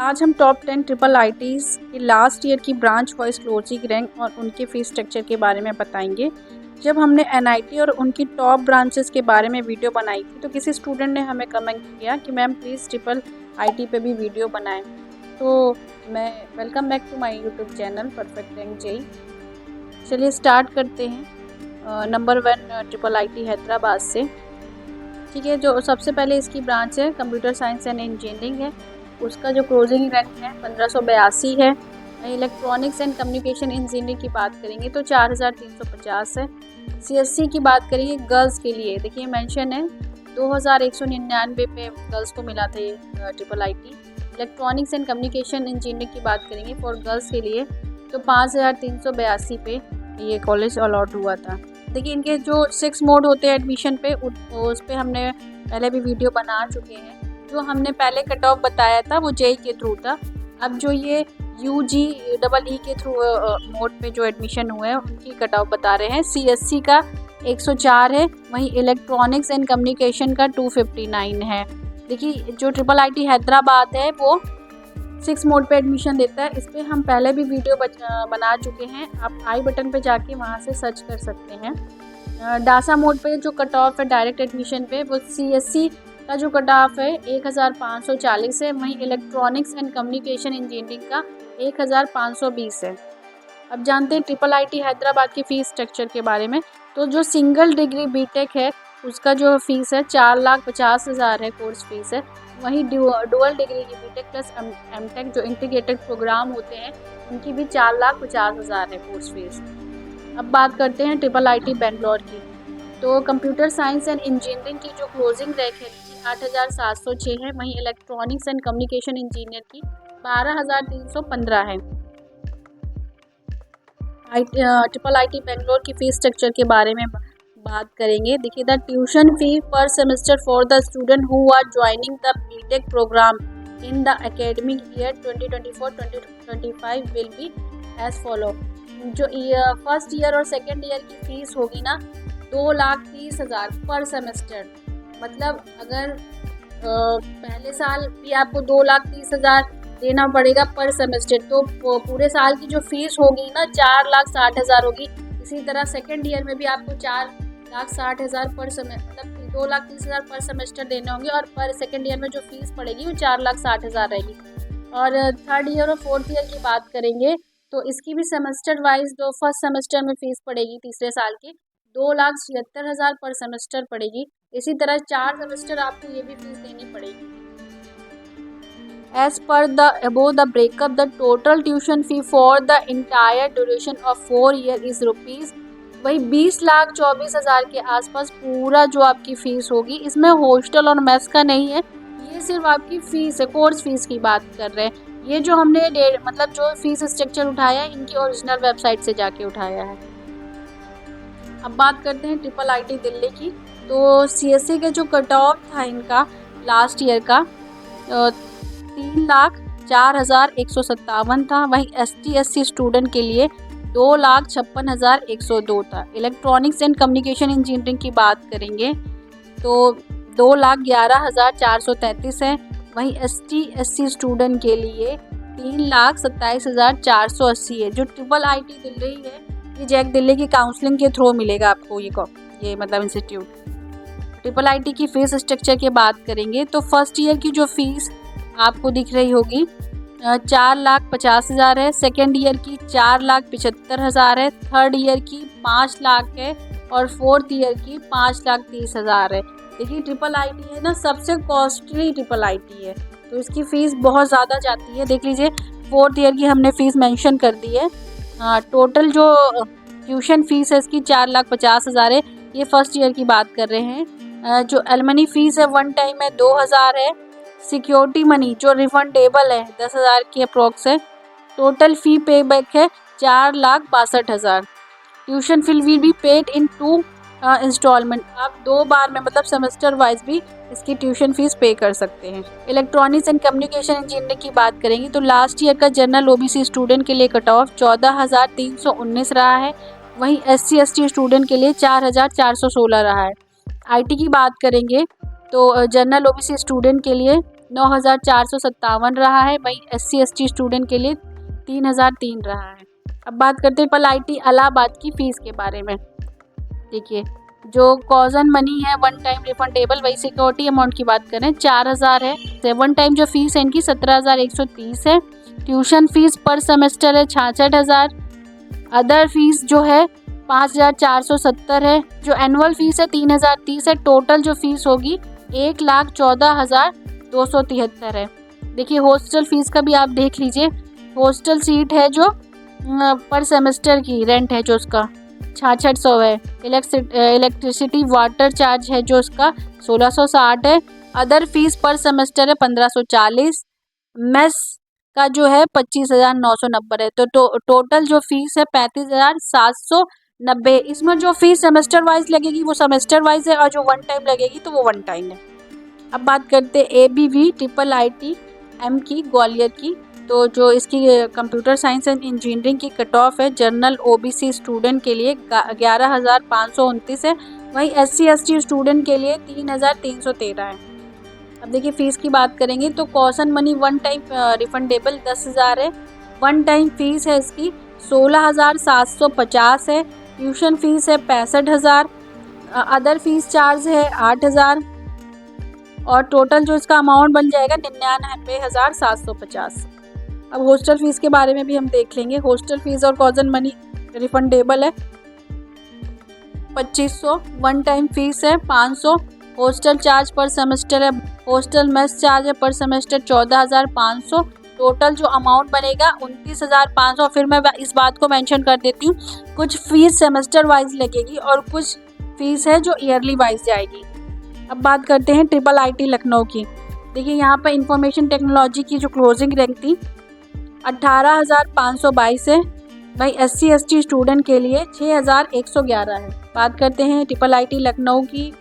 आज हम top 10 triple आईटीज़ की लास्ट ईयर की ब्रांच वाइज क्लोजिंग रैंक और उनके फीस स्ट्रक्चर के बारे में बताएंगे। जब हमने एनआईटी और उनकी टॉप ब्रांचेस के बारे में वीडियो बनाई थी तो किसी स्टूडेंट ने हमें कमेंट किया कि मैम प्लीज़ ट्रिपल आईटी पे भी वीडियो बनाएं। तो मैं welcome back to my YouTube channel perfect rank JEE. चलिए स्टार्ट करते हैं नंबर 1 ट्रिपल आईटी हैदराबाद से। ठीक है, जो सबसे पहले इसकी ब्रांच है कंप्यूटर साइंस एंड इंजीनियरिंग है, उसका जो क्लोजिंग रैंक है 1582 है। इलेक्ट्रॉनिक्स एंड कम्युनिकेशन इंजीनियरिंग की बात करेंगे तो 4350 है। सीएससी की बात करेंगे गर्ल्स के लिए, देखिए मेंशन है 2199 पे गर्ल्स को मिला था ये triple IT. Electronics and communication engineering की बात करेंगे फॉर गर्ल्स के लिए तो 5382 पे ये कॉलेज अलॉट हुआ था। देखिए इनके जो 6 मोड होते हैं एडमिशन पे, उस पे हमने पहले भी वीडियो बना चुके हैं। जो हमने पहले कट ऑफ बताया था वो जेई के थ्रू था। अब जो ये यूजी डबल ई के थ्रू मोड पे जो एडमिशन हुए हैं उनकी कट ऑफ बता रहे हैं। सीएससी का 104 है, वहीं इलेक्ट्रॉनिक्स एंड कम्युनिकेशन का 259 है। देखिए जो ट्रिपल आईटी हैदराबाद है वो 6 मोड पे एडमिशन देता है। इस पर हम पहले भी वीडियो बना चुके हैं, आप आई बटन पे जाके वहाँ से सर्च कर सकते हैं। डासा मोड पे जो कट ऑफ है डायरेक्ट एडमिशन पे वो सीएससी का जो कट ऑफ है 1540 है, वहीं इलेक्ट्रॉनिक्स एंड कम्युनिकेशन इंजीनियरिंग का 1520 है। अब जानते हैं ट्रिपल आईटी हैदराबाद की फ़ीस स्ट्रक्चर के बारे में। तो जो सिंगल डिग्री बीटेक है उसका जो फीस है 4,50,000 है, कोर्स फीस है। वहीं डुअल डिग्री की बीटेक प्लस एमटेक जो इंटीग्रेटेड प्रोग्राम होते हैं उनकी भी 4,50,000 है कोर्स फीस। अब बात करते हैं ट्रिपल आईटी बेंगलोर की। तो कंप्यूटर साइंस एंड इंजीनियरिंग की जो क्लोजिंग रैंक है 8706 है, वहीं इलेक्ट्रॉनिक्स एंड कम्युनिकेशन इंजीनियर की 12315 है। ट्रिपल आईटी बेंगलोर की फीस स्ट्रक्चर के बारे में बात करेंगे। देखिए the tuition fee per semester for the student who are joining the BTech programme in the academic year 2024-2025 will be as follow. जो फर्स्ट ईयर और सेकेंड ईयर की फीस होगी ना 2,30,000 पर सेमेस्टर। मतलब अगर पहले साल भी आपको 2,30,000 देना पड़ेगा पर सेमेस्टर, तो पूरे साल की जो फीस होगी ना 4,60,000 होगी। इसी तरह सेकेंड ईयर में भी आपको 4,60,000 पर सेमेस्टर, मतलब 2,30,000 पर सेमेस्टर देने होंगे और पर सेकेंड ईयर में जो फीस पड़ेगी वो 4,60,000 रहेगी। और थर्ड ईयर और फोर्थ ईयर की बात करेंगे तो इसकी भी सेमेस्टर वाइज जो फर्स्ट सेमेस्टर में फ़ीस पड़ेगी तीसरे साल की 2,76,000 पर सेमेस्टर पड़ेगी। इसी तरह 4 सेमेस्टर आपको ये भी फीस देनी पड़ेगी। As per the above the breakup the total tuition fee for the entire duration of 4 year is rupees, वही 20,24,000 के आसपास पूरा जो आपकी फ़ीस होगी। इसमें हॉस्टल और मेस का नहीं है, ये सिर्फ आपकी फ़ीस है, कोर्स फीस की बात कर रहे हैं। ये जो हमने मतलब जो फीस स्ट्रक्चर उठाया है इनकी ओरिजिनल वेबसाइट से जाके उठाया है। अब बात करते हैं ट्रिपल आईटी दिल्ली की। तो सीएससी के जो कट ऑफ था इनका लास्ट ईयर का 3,04,157 था, वहीं ST/SC स्टूडेंट के लिए 2,56,102 था। इलेक्ट्रॉनिक्स एंड कम्युनिकेशन इंजीनियरिंग की बात करेंगे तो 2,11,433 है, वहीं ST/SC स्टूडेंट के लिए 3,27,480 है। जो ट्रिपल आईटी दिल्ली है ये जैक दिल्ली की काउंसलिंग के थ्रू मिलेगा आपको ये मतलब इंस्टीट्यूट। ट्रिपल आईटी की फ़ीस स्ट्रक्चर की बात करेंगे तो फर्स्ट ईयर की जो फ़ीस आपको दिख रही होगी 4,50,000 है, सेकेंड ईयर की 4,75,000 है, थर्ड ईयर की 5 लाख है और फोर्थ ईयर की 5,30,000 है। देखिए ट्रिपल आईटी है ना सबसे कॉस्टली ट्रिपल आईटी है, तो इसकी फ़ीस बहुत ज़्यादा जाती है। देख लीजिए फोर्थ ईयर की हमने फ़ीस मेंशन कर दी है। टोटल जो ट्यूशन फ़ीस है इसकी 4,50,000 है, ये फर्स्ट ईयर की बात कर रहे हैं। जो एलमनी फ़ीस है वन टाइम है 2,000 है, सिक्योरिटी मनी जो रिफंडेबल है 10,000 की अप्रॉक्स है। टोटल फ़ी पे बैक है 4,62,000। Tuition fee will be paid in 2 instalment, आप 2 बार में मतलब सेमेस्टर वाइज भी इसकी ट्यूशन फीस पे कर सकते हैं। इलेक्ट्रॉनिक्स एंड कम्युनिकेशन इंजीनियरिंग की बात करेंगे तो लास्ट ईयर का जनरल OBC स्टूडेंट के लिए कट ऑफ 14,319 रहा है, वहीं SC/ST स्टूडेंट के लिए 4,416 रहा है। IT की बात करेंगे तो जनरल OBC स्टूडेंट के लिए 9,457 रहा है। वहीं SC/ST स्टूडेंट के लिए 3,003 रहा है। अब बात करते हैं IIT इलाहाबाद की फ़ीस के बारे में। देखिए, जो कॉज एंड मनी है वन टाइम रिफंडेबल, वही सिक्योरिटी अमाउंट की बात करें 4,000 है। वन टाइम जो फीस है इनकी 17,130 है। ट्यूशन फीस पर सेमेस्टर है 66,000। अदर फीस जो है 5,470 है। जो एनुअल फीस है 3,030 है। टोटल जो फीस होगी 1,14,273 है। देखिए, हॉस्टल फीस का भी आप देख लीजिए। हॉस्टल सीट है जो पर सेमेस्टर की रेंट है जो उसका 6600 है। इलेक्ट्रिसिटी वाटर चार्ज है जो उसका 1660 है। अदर फीस पर सेमेस्टर है 1540। मेस का जो है 25,990 है। तो टोटल जो फीस है 35,790। इसमें जो फीस सेमेस्टर वाइज लगेगी वो सेमेस्टर वाइज है और जो वन टाइम लगेगी तो वो वन टाइम है। अब बात करते हैं ABV IIIM की ग्वालियर की। तो जो इसकी कंप्यूटर साइंस एंड इंजीनियरिंग की कट ऑफ है जनरल OBC स्टूडेंट के लिए 11,529 है। वहीं SC/ST स्टूडेंट के लिए 3,313 है। अब देखिए, फ़ीस की बात करेंगे तो cause and money one time refundable 10,000 है। वन टाइम फ़ीस है इसकी 16,750 है। ट्यूशन फ़ीस है 65,000। अदर फीस चार्ज है 8,000 और टोटल जो इसका अमाउंट बन जाएगा 99,750। अब हॉस्टल फीस के बारे में भी हम देख लेंगे। हॉस्टल फीस और कॉज एंड मनी रिफंडेबल है 2500। वन टाइम फीस है 500। हॉस्टल चार्ज पर सेमेस्टर है, हॉस्टल मेस चार्ज है पर सेमेस्टर 14,500। टोटल जो अमाउंट बनेगा 29,500। फिर मैं इस बात को मेंशन कर देती हूँ, कुछ फीस सेमेस्टर वाइज लगेगी और कुछ फीस है जो ईयरली वाइज जाएगी। अब बात करते हैं IIIT लखनऊ की। देखिए, यहाँ पर इंफॉर्मेशन टेक्नोलॉजी की जो क्लोजिंग रैंक थी 18,522 है। वहीं SC/ST स्टूडेंट के लिए 6,111 है। बात करते हैं IIIT लखनऊ की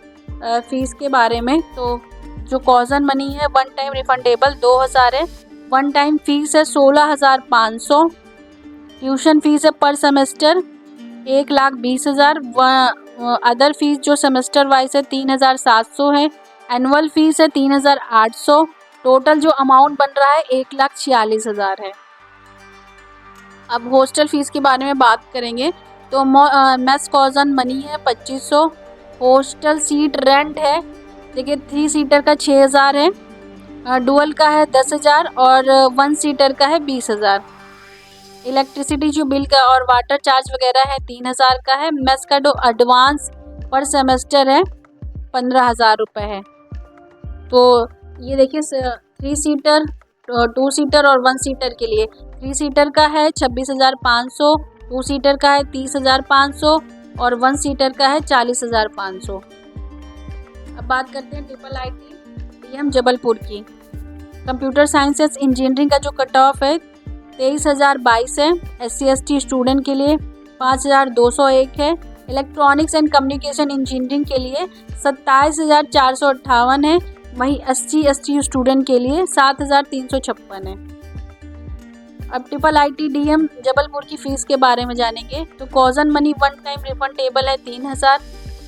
फ़ीस के बारे में। तो जो कॉज एंड मनी है वन टाइम रिफंडेबल 2,000 है। वन टाइम फ़ीस है 16,500। ट्यूशन फ़ीस है पर सेमेस्टर 1,20,000। अदर फीस जो सेमेस्टर वाइज है 3,700 है। एनुअल फीस है 3,800। टोटल जो अमाउंट बन रहा है 1,46,000 है। अब हॉस्टल फीस के बारे में बात करेंगे तो मेस कॉज एंड मनी है 2,500। हॉस्टल सीट रेंट है, देखिए 3 सीटर का 6,000 है। डुअल का है 10,000 और 1 सीटर का है 20,000। इलेक्ट्रिसिटी जो बिल का और वाटर चार्ज वगैरह है 3,000 का है। मेस का जो एडवांस पर सेमेस्टर है 15,000 रुपये है। तो ये देखिए 3 सीटर, 2 सीटर और 1 सीटर के लिए 3 सीटर का है 26,500, 2 सीटर का है 30,500 और 1 सीटर का है 40,500। अब बात करते हैं IIIT DM जबलपुर की। कंप्यूटर साइंस एंड इंजीनियरिंग का जो कट ऑफ है 23,022 है। SC/ST स्टूडेंट के लिए 5,201 है। इलेक्ट्रॉनिक्स एंड कम्युनिकेशन इंजीनियरिंग के लिए 27,458 है। वहीं SC/ST स्टूडेंट के लिए 7,356 है। अब IIIT DM जबलपुर की फ़ीस के बारे में जानेंगे। तो cause and money one time refundable है 3,000।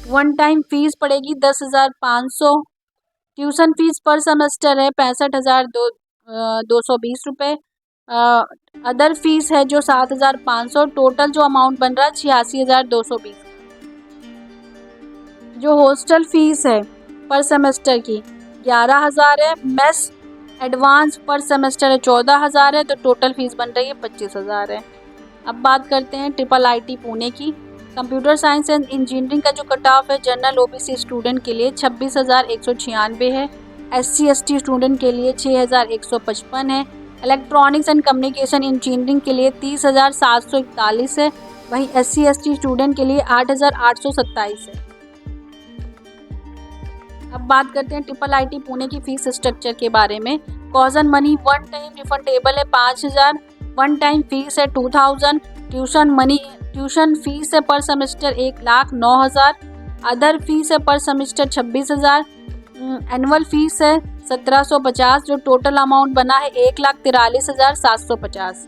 वन टाइम फ़ीस पड़ेगी 10,500। ट्यूशन फ़ीस पर सेमेस्टर है 65,220 रुपये। अदर फीस है जो 7,500। टोटल जो अमाउंट बन रहा है 86,220। जो हॉस्टल फीस है पर सेमेस्टर की 11,000 है। मेस एडवांस पर सेमेस्टर है 14,000 है। तो टोटल फीस बन रही है 25,000 है। अब बात करते हैं IIIT पुणे की। कंप्यूटर साइंस एंड इंजीनियरिंग का जो कट ऑफ है जनरल OBC स्टूडेंट के लिए 26,196 है। SC/ST स्टूडेंट के लिए 6,155 है। इलेक्ट्रॉनिक्स एंड कम्युनिकेशन इंजीनियरिंग के लिए 30,741 है। वहीं SC/ST स्टूडेंट के लिए 8,827 है। अब बात करते हैं IIIT पुणे की फ़ीस स्ट्रक्चर के बारे में। Cause and money one time refundable है 5,000। वन टाइम फ़ीस है 2,000। ट्यूशन फ़ीस है पर सेमेस्टर 1,09,000। अदर फीस है पर सेमेस्टर 26,000। एनुअल फीस है 1,750। जो टोटल अमाउंट बना है 1,43,750।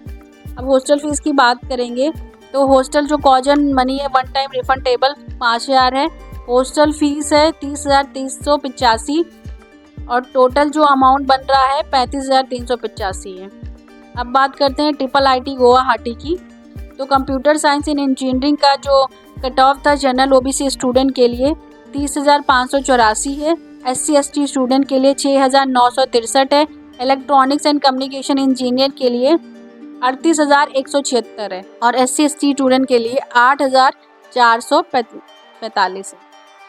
अब हॉस्टल फीस की बात करेंगे तो हॉस्टल जो कॉज एंड मनी है वन टाइम रिफंडेबल 5,000 है। हॉस्टल फीस है 30,385। और टोटल जो अमाउंट बन रहा है 35,385 है। अब बात करते हैं IIT गुवाहाटी की। तो कंप्यूटर साइंस इन इंजीनियरिंग का जो कट ऑफ था जनरल OBC स्टूडेंट के लिए 30,584 है, SC ST स्टूडेंट के लिए 6,963 है, इलेक्ट्रॉनिक्स एंड कम्युनिकेशन इंजीनियर के लिए 38,176 है और SC ST स्टूडेंट के लिए 8,445 है।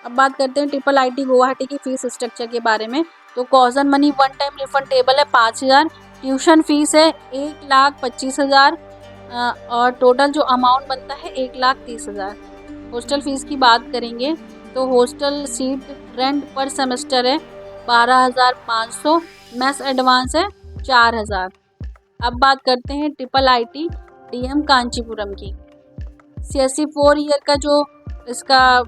अब बात करते हैं IIT गुवाहाटी की फ़ीस स्ट्रक्चर के बारे में। तो कॉजन मनी वन टाइम रिफंडेबल है 5,000, ट्यूशन फीस है 1,25,000 और टोटल जो अमाउंट बनता है 1,30,000। हॉस्टल फीस की बात करेंगे तो हॉस्टल सीट रेंट पर सेमेस्टर है 12,500, मेस एडवांस है 4,000। अब बात करते हैं IIT DM कांचीपुरम की। CSE 4 ईयर का जो इसका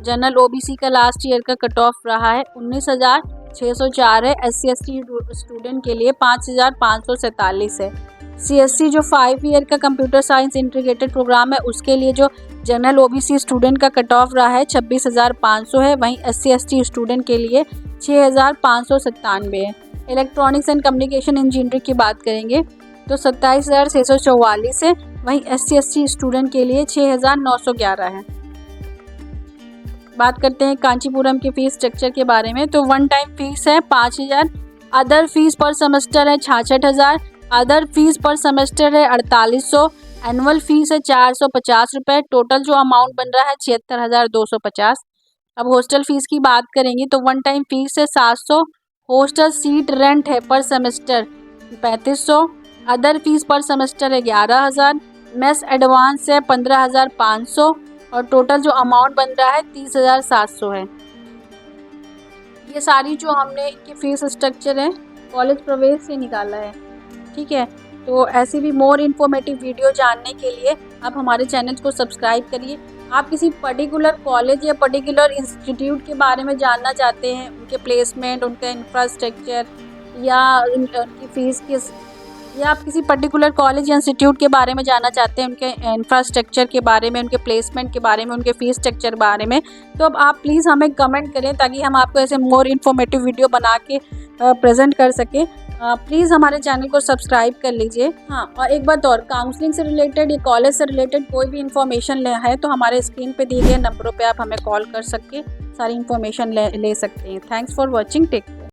जनरल OBC का लास्ट ईयर का कट ऑफ रहा है 19,604 है, SC ST स्टूडेंट के लिए 5,547 है। CSC जो 5 ईयर का कंप्यूटर साइंस इंटीग्रेटेड प्रोग्राम है उसके लिए जो जनरल OBC स्टूडेंट का कट ऑफ रहा है 26,500 है, वहीं SC ST स्टूडेंट के लिए 6,597 है। इलेक्ट्रॉनिक्स एंड कम्युनिकेशन इंजीनियरिंग की बात करेंगे तो 27,644 है, वहीं SC ST स्टूडेंट के लिए 6,911 है। बात करते हैं कांचीपुरम की फ़ीस स्ट्रक्चर के बारे में। तो वन टाइम फीस है 5,000, अदर फीस पर सेमेस्टर है 66,000, अदर फीस पर सेमेस्टर है 4,800, एनुअल फीस है 450 रुपये, टोटल जो अमाउंट बन रहा है 76,250। अब हॉस्टल फीस की बात करेंगे तो वन टाइम फीस है 700, हॉस्टल सीट रेंट है पर सेमेस्टर 3,500, अदर फीस पर सेमेस्टर है 11,000, मेस एडवांस है 15,500 और टोटल जो अमाउंट बन रहा है 30,700 है। ये सारी जो हमने इनकी फ़ीस स्ट्रक्चर है कॉलेज प्रवेश से निकाला है, ठीक है। तो ऐसी भी मोर इन्फॉर्मेटिव वीडियो जानने के लिए आप हमारे चैनल को सब्सक्राइब करिए। आप किसी पर्टिकुलर कॉलेज या पर्टिकुलर इंस्टीट्यूट के बारे में जानना चाहते हैं, उनके प्लेसमेंट, उनका इंफ्रास्ट्रक्चर या उनकी फ़ीस किस, या आप किसी पर्टिकुलर कॉलेज या इंस्टीट्यूट के बारे में जानना चाहते हैं, उनके इंफ्रास्ट्रक्चर के बारे में, उनके प्लेसमेंट के बारे में, उनके फ़ीस स्ट्रक्चर के बारे में, तो अब आप प्लीज़ हमें कमेंट करें ताकि हम आपको ऐसे मोर इन्फॉर्मेटिव वीडियो बना के प्रेजेंट कर सकें। प्लीज़ हमारे चैनल को सब्सक्राइब कर लीजिए। हाँ, और एक बात और, काउंसलिंग से रिलेटेड या कॉलेज से रिलेटेड कोई भी इन्फॉर्मेशन है तो हमारे स्क्रीन पे दिए गए नंबरों पे आप हमें कॉल कर सकते, सारी इन्फॉर्मेशन ले सकते हैं। Thanks for watching, take care.